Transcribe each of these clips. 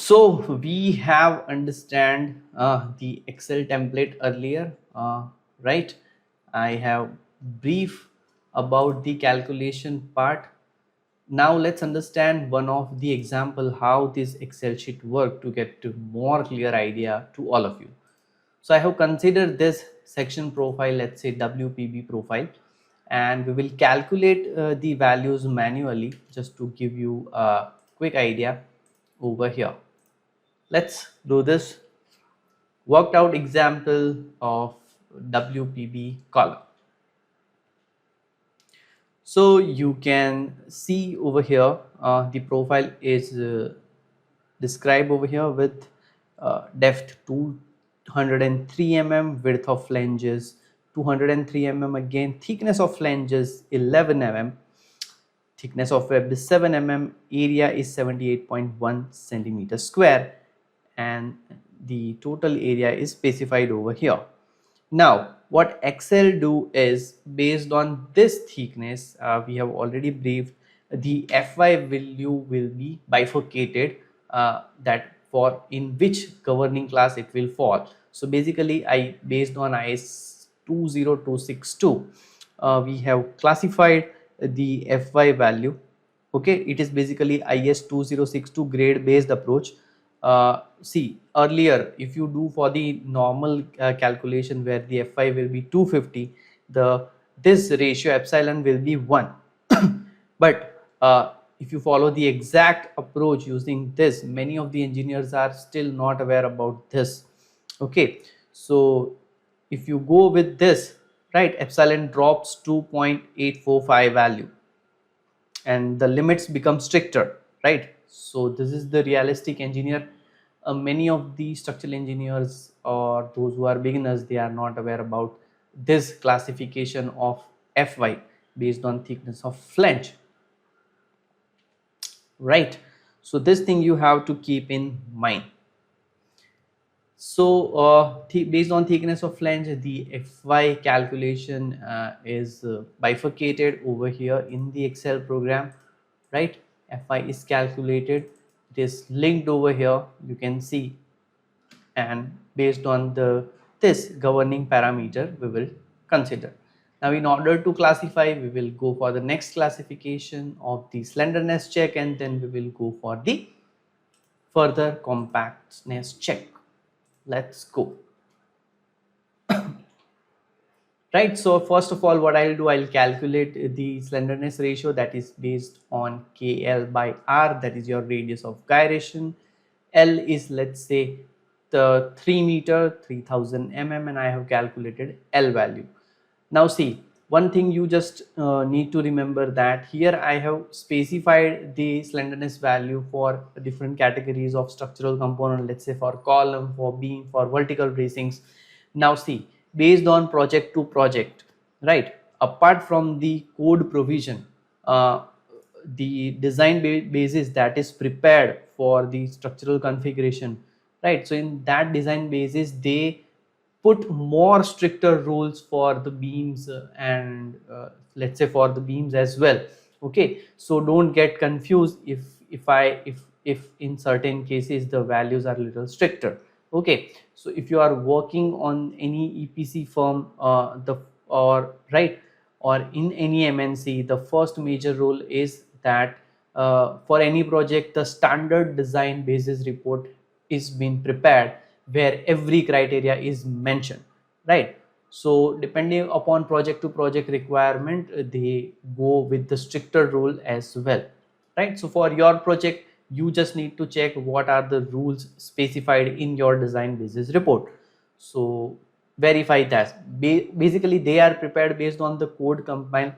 So we have understand the Excel template earlier, right? I have brief about the calculation part. Now let's understand one of the example how this Excel sheet work to get to more clear idea to all of you. So I have considered this section profile, let's say WPB profile, and we will calculate the values manually just to give you a quick idea over here. Let's do this worked out example of WPB column. So you can see over here the profile is described over here with depth 203 mm, width of flanges 203 mm, again thickness of flanges 11 mm, thickness of web is 7 mm, area is 78.1 centimeter square, and the total area is specified over here. Now what Excel do is based on this thickness, we have already briefed, the Fy value will be bifurcated, that for in which governing class it will fall. So basically I based on IS 20262, we have classified the Fy value. Okay, it is basically IS 2062 grade based approach. See earlier if you do for the normal calculation where the Fy will be 250, this ratio epsilon will be 1. But if you follow the exact approach using this, many of the engineers are still not aware about this. Okay, so if you go with this, right, epsilon drops to 0.845 value and the limits become stricter, right? So this is the realistic engineer. Many of the structural engineers or those who are beginners, they are not aware about this classification of Fy based on thickness of flange, right? So this thing you have to keep in mind. So based on thickness of flange, the Fy calculation is bifurcated over here in the Excel program, right? Fy is calculated, it is linked over here, you can see, and based on this governing parameter we will consider. Now in order to classify, we will go for the next classification of the slenderness check, and then we will go for the further compactness check. Let's go. Right, so first of all what I'll do, I'll calculate the slenderness ratio that is based on KL by R, that is your radius of gyration. L is, let's say, the 3 meter 3000 mm, and I have calculated L value. Now see, one thing you just need to remember that here I have specified the slenderness value for different categories of structural component, let's say for column, for beam, for vertical bracings. Now see, based on project to project, right, apart from the code provision, the design basis that is prepared for the structural configuration, right, so in that design basis they put more stricter rules for the beams and let's say for the beams as well. Okay, so don't get confused if in certain cases the values are a little stricter. Okay, so if you are working on any EPC firm, the or right, or in any MNC, the first major rule is that for any project the standard design basis report is being prepared where every criteria is mentioned, right? So depending upon project to project requirement, they go with the stricter rule as well, right? So for your project you just need to check what are the rules specified in your design basis report. So verify that. Basically they are prepared based on the code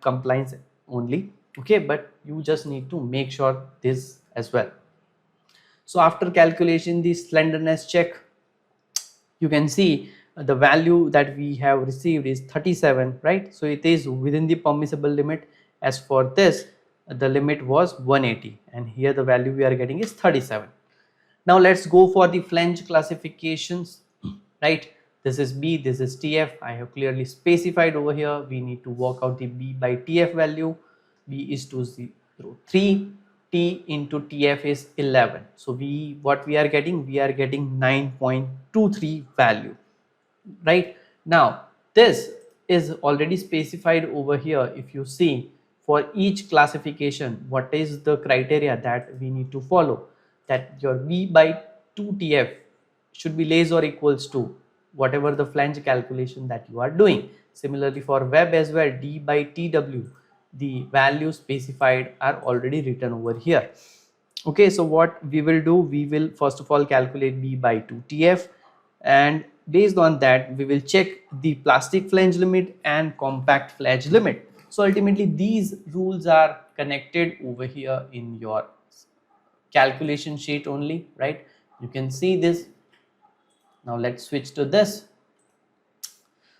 compliance only. Okay, but you just need to make sure this as well. So after calculation the slenderness check, you can see the value that we have received is 37, right? So it is within the permissible limit. As for this, the limit was 180 and here the value we are getting is 37. Now let's go for the flange classifications, right? This is B, this is TF. I have clearly specified over here. We need to work out the B by TF value. B is 203. T into TF is 11. So what we are getting? We are getting 9.23 value. Right now, this is already specified over here. If you see, for each classification, what is the criteria that we need to follow? That your V by 2TF should be less or equals to whatever the flange calculation that you are doing. Similarly, for web as well, D by TW, the values specified are already written over here. Okay, so what we will do, we will first of all calculate B by 2TF, and based on that we will check the plastic flange limit and compact flange limit. So ultimately these rules are connected over here in your calculation sheet only, right? You can see this. Now let's switch to this.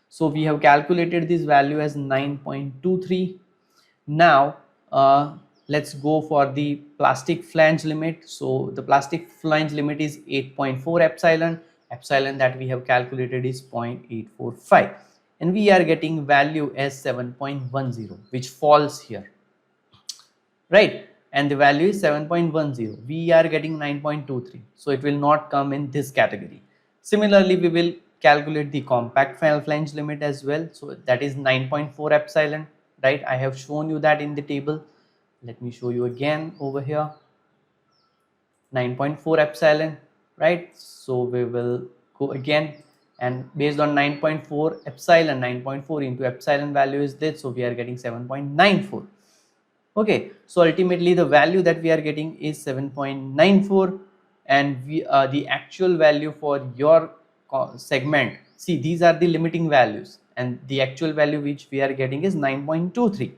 So we have calculated this value as 9.23. Now let's go for the plastic flange limit. So the plastic flange limit is 8.4 epsilon. Epsilon that we have calculated is 0.845, and we are getting value as 7.10, which falls here, right? And the value is 7.10. We are getting 9.23, so it will not come in this category. Similarly, we will calculate the compact flange limit as well. So that is 9.4 epsilon, right? I have shown you that in the table. Let me show you again over here. 9.4 epsilon, right? So we will go again, and based on 9.4 epsilon, 9.4 into epsilon value is this, so we are getting 7.94. Okay, so ultimately the value that we are getting is 7.94, and the actual value for your segment, see, these are the limiting values, and the actual value which we are getting is 9.23.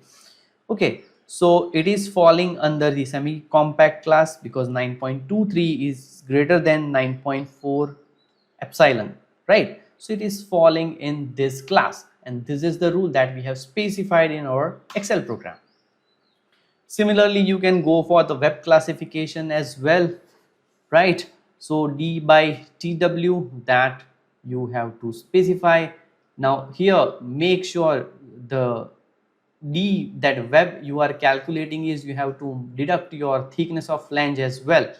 Okay, so it is falling under the semi compact class because 9.23 is greater than 9.4 epsilon, right? So it is falling in this class, and this is the rule that we have specified in our Excel program. Similarly, you can go for the web classification as well, right? So D by TW, that you have to specify. Now here, make sure the D that web you are calculating is, you have to deduct your thickness of flange as well,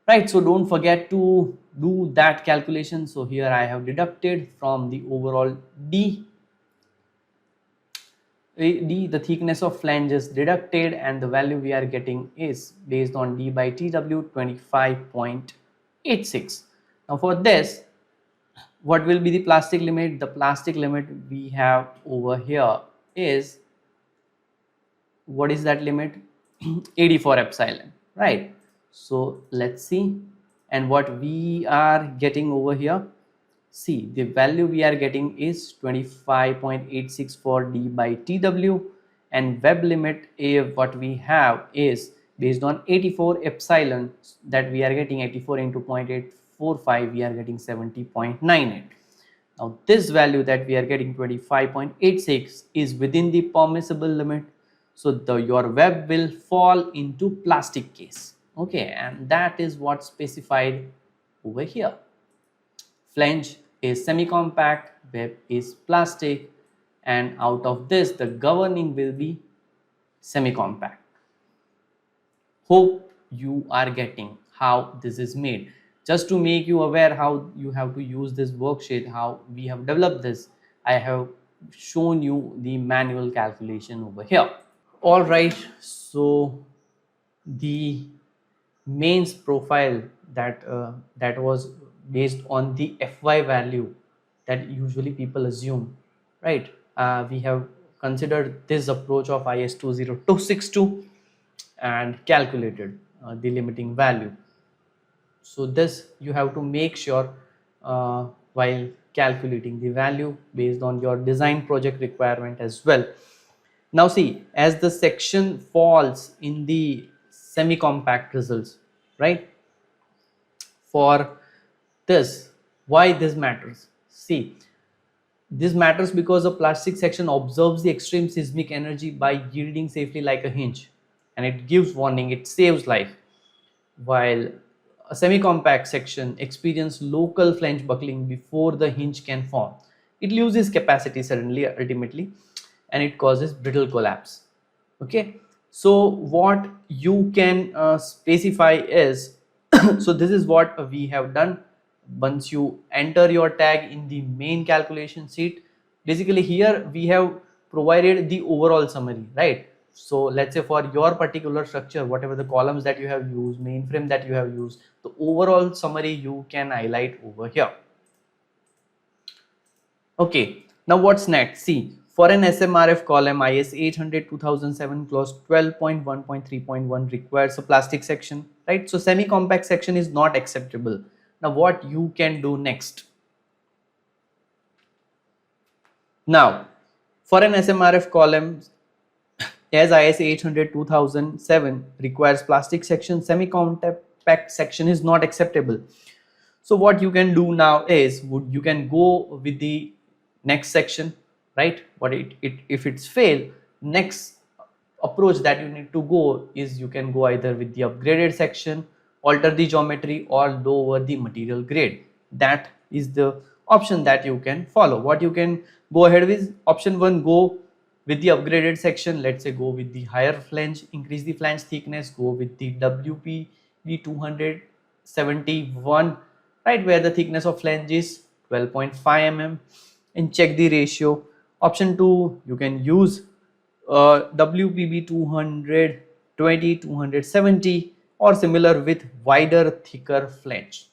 right? So don't forget to do that calculation. So here I have deducted from the overall D, the thickness of flange is deducted, and the value we are getting is based on D by TW 25.86. Now for this, what will be the plastic limit? The plastic limit we have over here is, what is that limit? 84 epsilon, right? So let's see, and what we are getting over here, see, the value we are getting is 25.86 for D by TW, and web limit what we have is based on 84 epsilon, that we are getting 84 into 0.845, we are getting 70.98. Now this value that we are getting 25.86 is within the permissible limit, so your web will fall into plastic case. Okay, and that is what's specified over here. Flange is semi-compact, web is plastic, and out of this the governing will be semi-compact. Hope you are getting how this is made. Just to make you aware how you have to use this worksheet, how we have developed this, I have shown you the manual calculation over here. All right, so the mains profile that was based on the FY value that usually people assume, right? We have considered this approach of IS 20262 and calculated the limiting value. So this you have to make sure while calculating the value based on your design project requirement as well. Now see, as the section falls in the semi-compact results, right? For this, why this matters? See, this matters because the plastic section observes the extreme seismic energy by yielding safely like a hinge, and it gives warning, it saves life, while a semi-compact section experiences local flange buckling before the hinge can form. It loses capacity suddenly ultimately, and it causes brittle collapse. Okay, So what you can specify is so this is what we have done. Once you enter your tag in the main calculation sheet, basically here we have provided the overall summary, right? So let's say for your particular structure, whatever the columns that you have used, mainframe that you have used, the overall summary you can highlight over here. Okay, now what's next? See, for an SMRF column, IS 800 2007 clause 12.1.3.1 requires a plastic section, right? So semi-compact section is not acceptable. Now what you can do next? Now, for an SMRF column, as IS 800 2007 requires plastic section, semi-compact section is not acceptable. So what you can do now is you can go with the next section, right? But if it's failed, next approach that you need to go is you can go either with the upgraded section, alter the geometry, or lower the material grade. That is the option that you can follow. What you can go ahead with: option 1, go with the upgraded section. Let's say go with the higher flange, increase the flange thickness, go with the WPB 271, right, where the thickness of flange is 12.5 mm, and check the ratio. Option 2, you can use WPB 220, 270 or similar with wider thicker flange.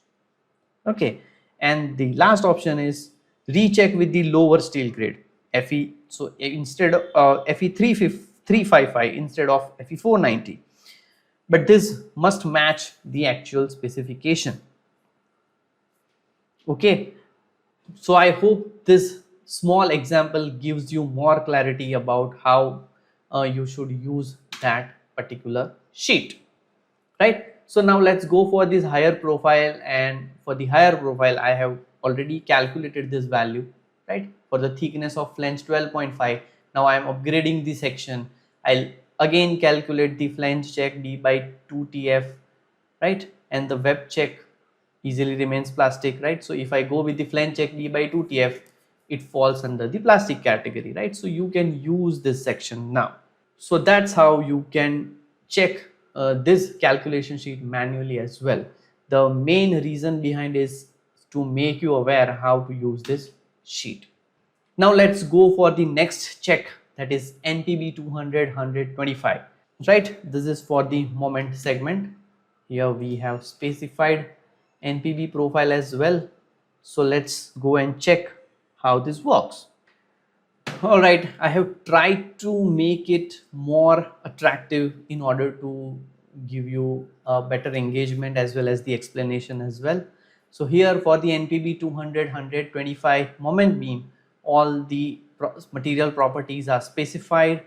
Okay, and the last option is recheck with the lower steel grade FE. So instead of FE 355 instead of FE 490, but this must match the actual specification. Okay, so I hope this small example gives you more clarity about how you should use that particular sheet, right? So now let's go for this higher profile, and for the higher profile I have already calculated this value, right? For the thickness of flange 12.5, now I am upgrading the section. I'll again calculate the flange check D by 2TF, right? And the web check easily remains plastic, right? So if I go with the flange check D by 2TF, it falls under the plastic category, right? So you can use this section now. So that's how you can check this calculation sheet manually as well. The main reason behind is to make you aware how to use this sheet. Now let's go for the next check, that is NPB 200 right? This is for the moment segment. Here we have specified NPB profile as well. So let's go and check how this works. All right, I have tried to make it more attractive in order to give you a better engagement as well as the explanation as well. So here for the NPB 200 moment beam, all the material properties are specified.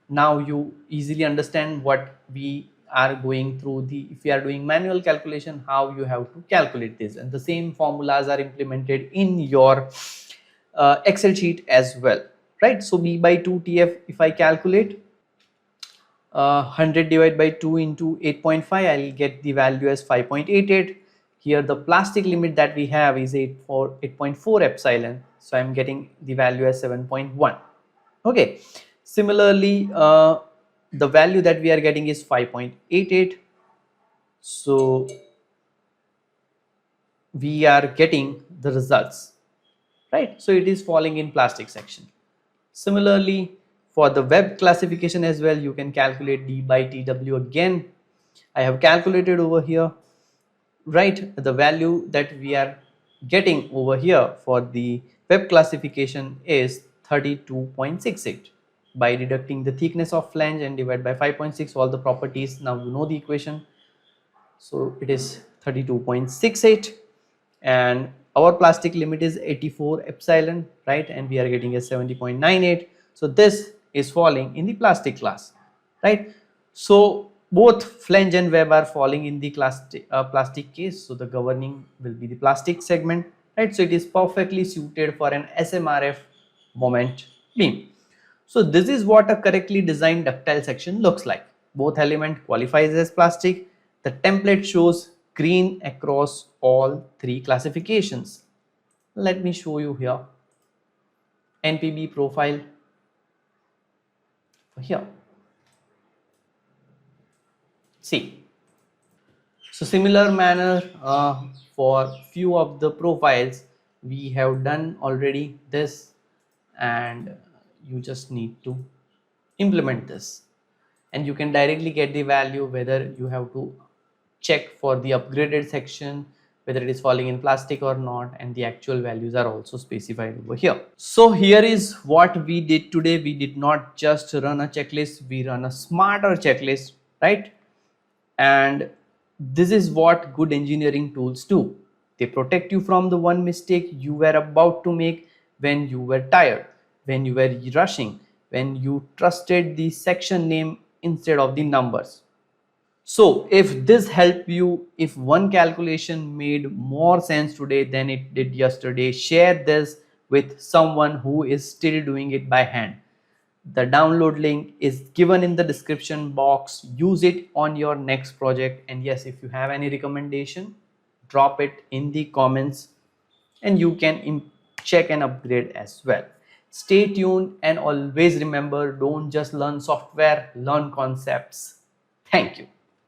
Now you easily understand what we are going through, the if we are doing manual calculation, how you have to calculate this, and the same formulas are implemented in your Excel sheet as well, right? So B by 2 TF, if I calculate 100 divided by 2 into 8.5, I'll get the value as 5.88. Here the plastic limit that we have is 8.4 epsilon, so I'm getting the value as 7.1. Okay, similarly the value that we are getting is 5.88, so we are getting the results, right? So it is falling in plastic section. Similarly, for the web classification as well, you can calculate D by TW again. I have calculated over here, right? The value that we are getting over here for the web classification is 32.68. By deducting the thickness of flange and divide by 5.6, all the properties, now you know the equation. So it is 32.68, and our plastic limit is 84 epsilon, right? And we are getting a 70.98. So this is falling in the plastic class, right? So both flange and web are falling in the plastic case, so the governing will be the plastic segment, right? So it is perfectly suited for an SMRF moment beam. So this is what a correctly designed ductile section looks like. Both element qualifies as plastic. The template shows green across all three classifications. Let me show you here. NPB profile here. See, so similar manner for few of the profiles we have done already this, and you just need to implement this, and you can directly get the value whether you have to check for the upgraded section whether it is falling in plastic or not, and the actual values are also specified over here. So here is what we did today. We did not just run a checklist, we run a smarter checklist, right? And this is what good engineering tools do. They protect you from the one mistake you were about to make when you were tired, when you were rushing, when you trusted the section name instead of the numbers. So if this helped you, if one calculation made more sense today than it did yesterday, share this with someone who is still doing it by hand. The download link is given in the description box. Use it on your next project. And yes, if you have any recommendation, drop it in the comments and you can check and upgrade as well. Stay tuned and always remember, don't just learn software, learn concepts. Thank you.